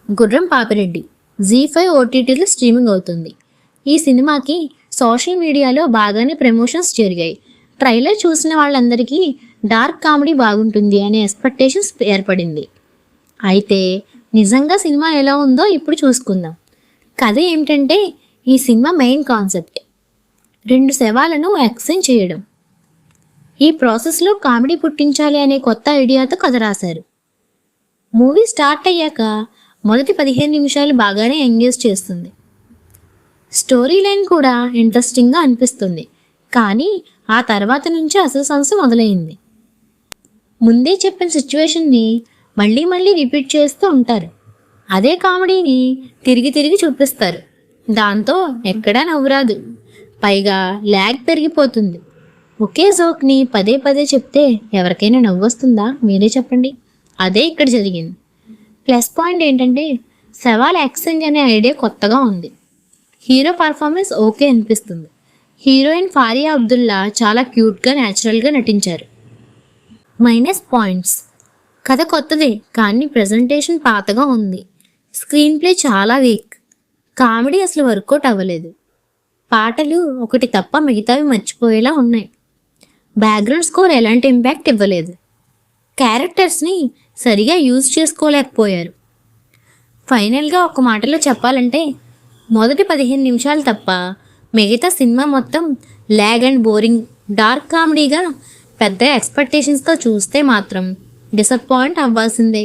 గుర్రం పాపిరెడ్డి జీ5 ఓటీటీలో స్ట్రీమింగ్ అవుతుంది. ఈ సినిమాకి సోషల్ మీడియాలో బాగానే ప్రమోషన్స్ జరిగాయి. ట్రైలర్ చూసిన వాళ్ళందరికీ డార్క్ కామెడీ బాగుంటుంది అనే ఎక్స్పెక్టేషన్స్ ఏర్పడింది. అయితే నిజంగా సినిమా ఎలా ఉందో ఇప్పుడు చూసుకుందాం. కథ ఏమిటంటే, ఈ సినిమా మెయిన్ కాన్సెప్ట్ 2 శవాలను ఎక్స్చేంజ్ చేయడం. ఈ ప్రాసెస్లో కామెడీ పుట్టించాలి అనే కొత్త ఐడియాతో కథ రాశారు. మూవీ స్టార్ట్ అయ్యాక మొదటి 15 నిమిషాలు బాగానే ఎంగేజ్ చేస్తుంది. స్టోరీ లైన్ కూడా ఇంట్రెస్టింగ్గా అనిపిస్తుంది. కానీ ఆ తర్వాత నుంచి అసలు సమస్య మొదలైంది. ముందే చెప్పిన సిచ్యువేషన్ని మళ్ళీ మళ్ళీ రిపీట్ చేస్తూ ఉంటారు. అదే కామెడీని తిరిగి తిరిగి చూపిస్తారు. దాంతో ఎక్కడా నవ్వురాదు. పైగా ల్యాగ్ పెరిగిపోతుంది. ఒకే జోక్ని పదే పదే చెప్తే ఎవరికైనా నవ్వు వస్తుందా? మీరే చెప్పండి. అదే ఇక్కడ జరిగింది. ప్లస్ పాయింట్ ఏంటంటే, శవాల ఎక్స్చేంజ్ అనే ఐడియా కొత్తగా ఉంది. హీరో పర్ఫార్మెన్స్ ఓకే అనిపిస్తుంది. హీరోయిన్ ఫారియా అబ్దుల్లా చాలా క్యూట్గా న్యాచురల్గా నటించారు. మైనస్ పాయింట్స్: కథ కొత్తదే కానీ ప్రజెంటేషన్ పాతగా ఉంది. స్క్రీన్ ప్లే చాలా వీక్. కామెడీ అసలు వర్కౌట్ అవ్వలేదు. పాటలు ఒకటి తప్ప మిగతావి మర్చిపోయేలా ఉన్నాయి. బ్యాక్గ్రౌండ్ స్కోర్ ఎలాంటి ఇంపాక్ట్ ఇవ్వలేదు. క్యారెక్టర్స్ని సరిగా యూజ్ చేసుకోలేకపోయారు. ఫైనల్గా ఒక మాటలో చెప్పాలంటే, మొదటి 15 నిమిషాలు తప్ప మిగతా సినిమా మొత్తం ల్యాగ్ అండ్ బోరింగ్. డార్క్ కామెడీగా పెద్ద ఎక్స్పెక్టేషన్స్తో చూస్తే మాత్రం డిసప్పాయింట్ అవ్వాల్సిందే.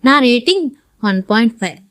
నా రేటింగ్ 1.5.